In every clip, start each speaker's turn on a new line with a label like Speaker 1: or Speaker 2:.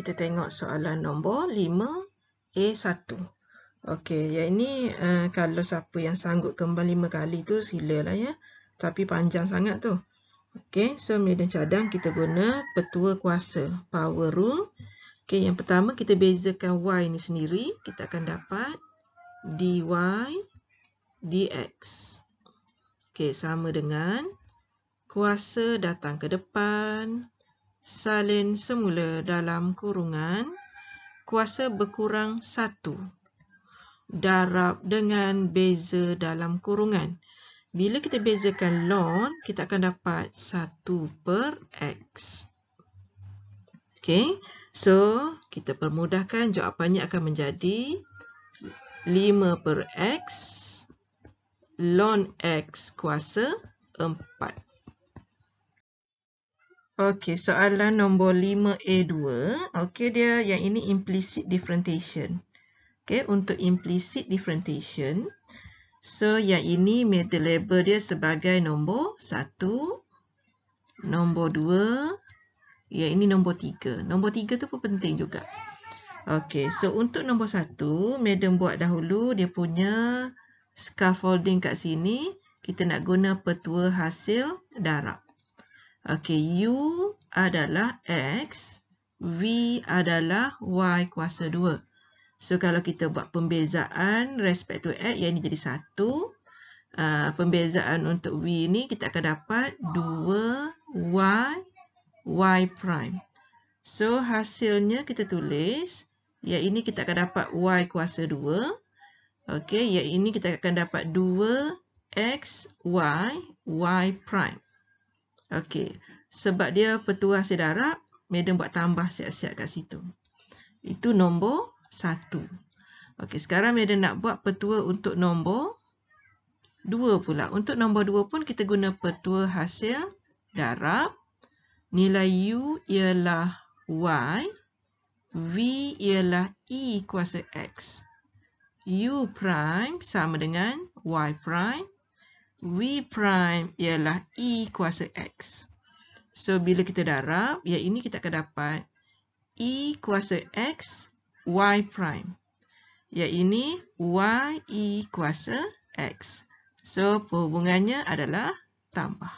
Speaker 1: kita tengok soalan nombor 5A1. Okey, yang ini kalau siapa yang sanggup kembang 5 kali tu silalah ya. Tapi panjang sangat tu. Okey, so medan cadang kita guna petua kuasa, power rule. Okey, yang pertama kita bezakan y ni sendiri, kita akan dapat dy dx. Okey, sama dengan kuasa datang ke depan, salin semula dalam kurungan, kuasa berkurang 1, darab dengan beza dalam kurungan. Bila kita bezakan ln, kita akan dapat 1/x. Okey, so kita permudahkan, jawapannya akan menjadi 5/x ln x kuasa 4. Okey, soalan nombor 5A2. Okey, dia yang ini implicit differentiation. Okey, untuk implicit differentiation, so yang ini medan label dia sebagai nombor 1, nombor 2, yang ini nombor 3. Nombor 3 tu pun penting juga. Okey, so untuk nombor 1, medan buat dahulu dia punya scaffolding kat sini. Kita nak guna petua hasil darab. Okey, U adalah X, V adalah Y kuasa 2. So, kalau kita buat pembezaan respect to X, yang ini jadi 1. Pembezaan untuk V ni, kita akan dapat 2Y, Y prime. So, hasilnya kita tulis, yang ini kita akan dapat Y kuasa 2. Okey, yang ini kita akan dapat 2XY, Y prime. Okey, sebab dia petua hasil darab, medan buat tambah siap-siap kat situ. Itu nombor 1. Okey, sekarang medan nak buat petua untuk nombor 2 pula. Untuk nombor 2 pun kita guna petua hasil darab. Nilai U ialah Y, V ialah E kuasa X. U prime sama dengan Y prime. V prime ialah E kuasa X. So, bila kita darab, yang ini kita akan dapat E kuasa X, Y prime. Yang ini Y E kuasa X. So, perhubungannya adalah tambah.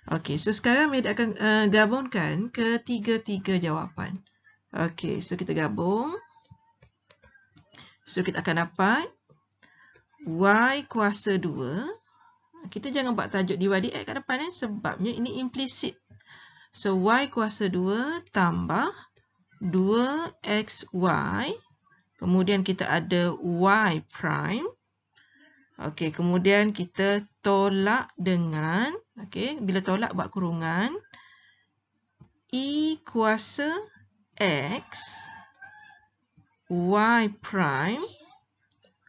Speaker 1: Okey, so sekarang medan akan gabungkan ketiga-tiga jawapan. Okey, so kita gabung. So, kita akan dapat Y kuasa 2. Kita jangan buat tajuk dy dx kat depan sebabnya ini implicit. So, Y kuasa 2 tambah 2XY. Kemudian kita ada Y prime. Okey, kemudian kita tolak dengan, okey, bila tolak buat kurungan, E kuasa X, Y prime.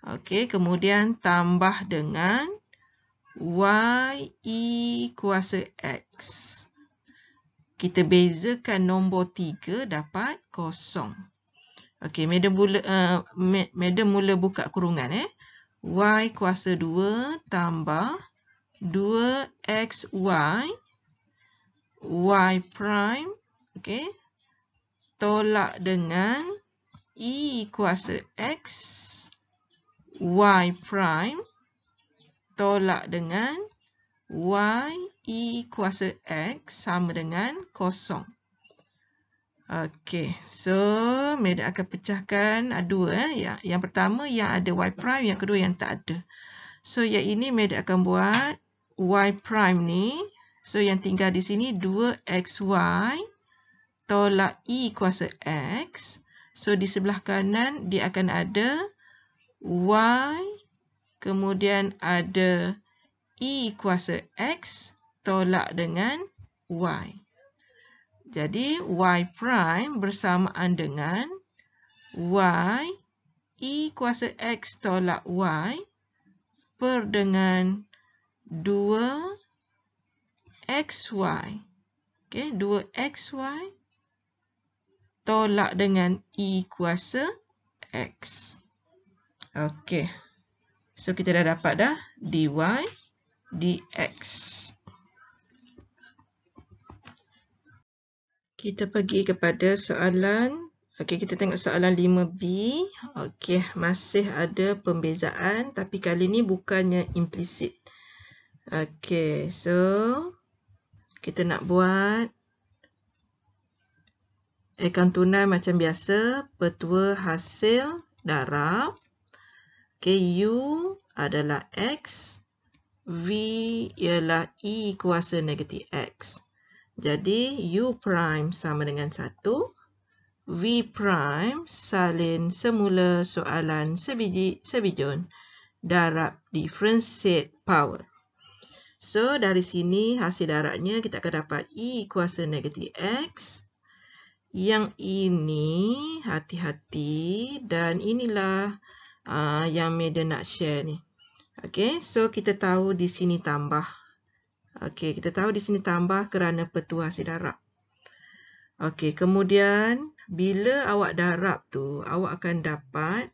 Speaker 1: Okey, kemudian tambah dengan Y E kuasa X. Kita bezakan nombor 3 dapat 0. Okey, medan mula buka kurungan. Y kuasa 2 tambah 2XY, Y prime. Okey, tolak dengan E kuasa X, Y prime. Tolak dengan Y E kuasa X sama dengan 0. Okey, so medan akan pecahkan dua. Yang pertama yang ada Y prime, yang kedua yang tak ada. So, yang ini medan akan buat Y prime ni. So, yang tinggal di sini 2XY tolak E kuasa X. So, di sebelah kanan dia akan ada Y, kemudian ada E kuasa X tolak dengan Y. Jadi, Y prime bersamaan dengan Y, E kuasa X tolak Y per dengan 2XY. Okey, 2XY tolak dengan E kuasa X. Okey. So, kita dah dapat dah dy dx. Kita pergi kepada soalan. Okey, kita tengok soalan 5B. Okey, masih ada pembezaan tapi kali ni bukannya implisit. Okey, so kita nak buat akaun tunai macam biasa, petua hasil darab. Okey, U adalah X, V ialah E kuasa negatif X. Jadi, U prime sama dengan 1. V prime salin semula soalan sebijun darab differentiate power. So, dari sini hasil darabnya kita akan dapat E kuasa negatif X. Yang ini hati-hati dan inilah yang Madam nak share ni. Okey, so kita tahu di sini tambah. Okey, kita tahu di sini tambah kerana petua hasil darab. Okey, kemudian bila awak darab tu, awak akan dapat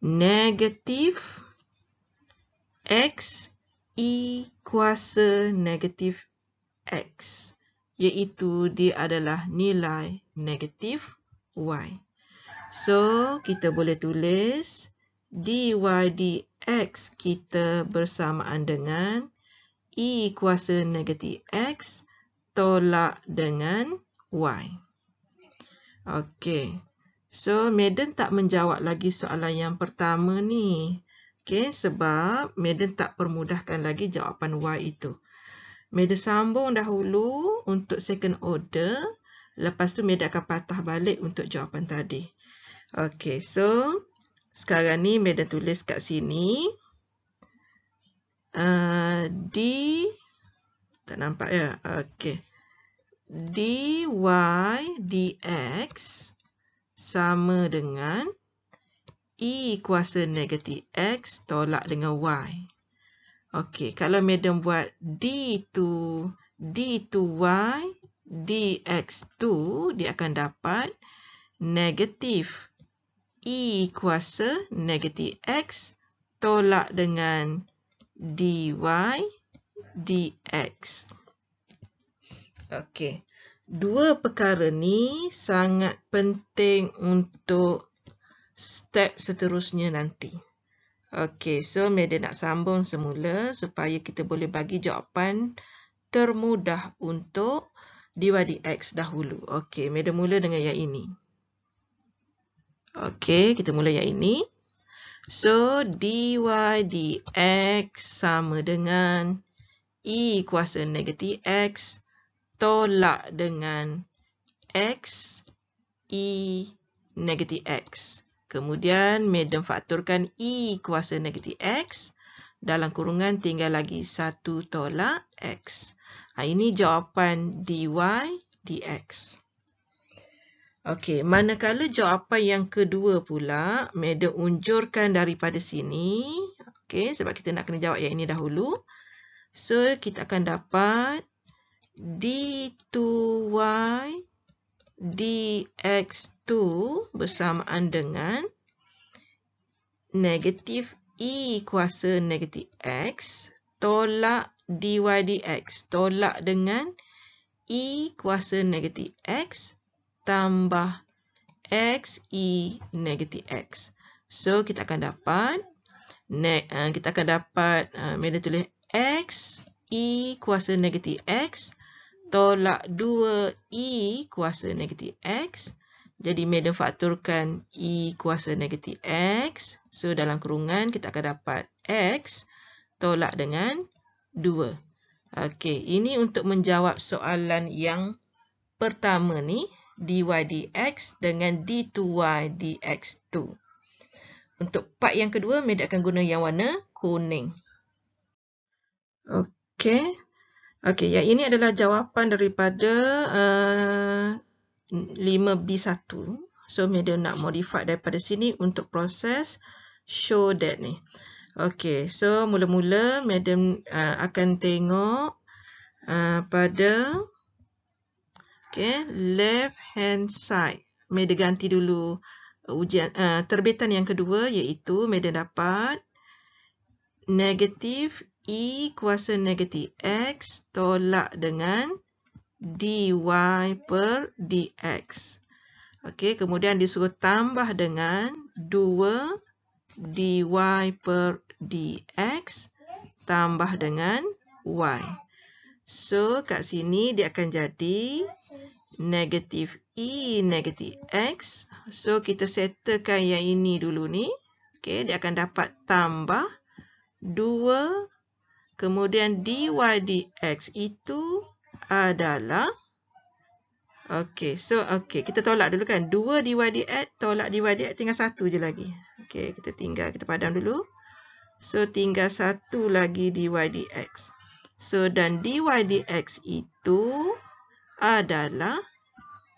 Speaker 1: negatif X E kuasa negatif X. Iaitu dia adalah nilai negatif Y. So, kita boleh tulis dy dx kita bersamaan dengan E kuasa negatif X tolak dengan Y. Okey. So, Madam tak menjawab lagi soalan yang pertama ni. Okey, sebab Madam tak permudahkan lagi jawapan Y itu. Madam sambung dahulu untuk second order. Lepas tu Madam akan patah balik untuk jawapan tadi. Okey, so sekarang ni Madam tulis kat sini. Tak nampak ya? Okey. Dy dx sama dengan E kuasa negatif X tolak dengan Y. Okey, kalau Madam buat D2Y dx2, dia akan dapat negatif E kuasa negatif X tolak dengan dy dx. Okey, dua perkara ni sangat penting untuk step seterusnya nanti. Okey, so Madam nak sambung semula supaya kita boleh bagi jawapan termudah untuk dy dx dahulu. Okey, Madam mula dengan yang ini. Okey, kita mula yang ini. So, dy dx sama dengan E kuasa negatif X tolak dengan X E negatif X. Kemudian, Madam fakturkan E kuasa negatif X. Dalam kurungan tinggal lagi 1 tolak X. Ini jawapan dy dx. Okey, manakala jawapan yang kedua pula, Madam unjurkan daripada sini. Okey, sebab kita nak kena jawab yang ini dahulu. So, kita akan dapat D2Y dx2 bersamaan dengan negatif E kuasa negatif X tolak dy dx tolak dengan E kuasa negatif X tambah X E negatif X. So, kita akan dapat Madam tulis X E kuasa negatif X tolak 2E kuasa negatif X. Jadi, Madam fakturkan E kuasa negatif X. So, dalam kurungan kita akan dapat X tolak dengan 2. Okey, ini untuk menjawab soalan yang pertama ni, dy dx dengan d2y dx2. Untuk part yang kedua, Madam akan guna yang warna kuning. Okey. Okey, yang ini adalah jawapan daripada 5B1. So, Madam nak modify daripada sini untuk proses show that ni. Okey, so mula-mula Madam akan tengok pada left hand side. Madam ganti dulu ujian terbitan yang kedua, iaitu Madam dapat negatif E kuasa negatif X tolak dengan dy per dx. Okey, kemudian disuruh tambah dengan 2 dy per dx tambah dengan y. So, kat sini dia akan jadi negatif e negatif x. So, kita settlekan yang ini dulu ni. Okey, dia akan dapat tambah 2. Kemudian dy dx itu adalah okey, so kita tolak dulu kan. 2 dy dx tolak dy dx tinggal 1 je lagi. Okey, kita padam dulu. So tinggal 1 lagi dy dx. So dan dy dx itu adalah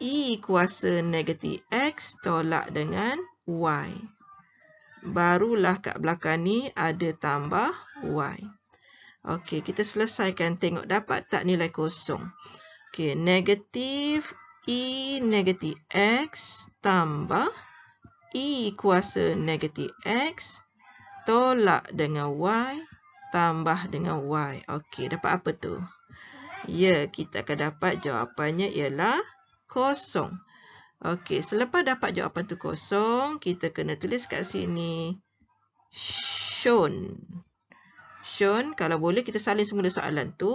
Speaker 1: e kuasa negatif x tolak dengan y. Barulah kat belakang ni ada tambah y. Okey, kita selesaikan, tengok dapat tak nilai kosong. Okey, negatif e negatif x tambah e kuasa negatif x tolak dengan y tambah dengan y. Okey, dapat apa tu? Ya, kita akan dapat jawapannya ialah kosong. Okey, selepas dapat jawapan tu kosong, kita kena tulis kat sini shown. Shown, kalau boleh kita salin semula soalan tu.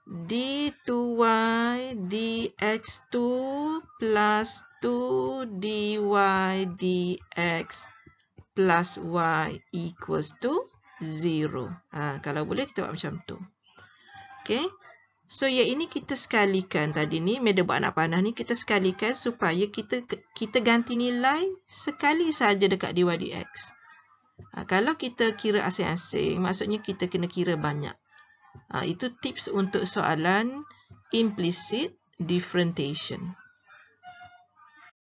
Speaker 1: d2y dx2 plus 2 dy dx plus y equals to 0. Kalau boleh kita buat macam tu. Okay. So, yang ini kita sekalikan tadi ni, media buat anak panah ni kita sekalikan supaya kita ganti nilai sekali saja dekat dy dx. Kalau kita kira asing-asing, maksudnya kita kena kira banyak. Itu tips untuk soalan implicit differentiation.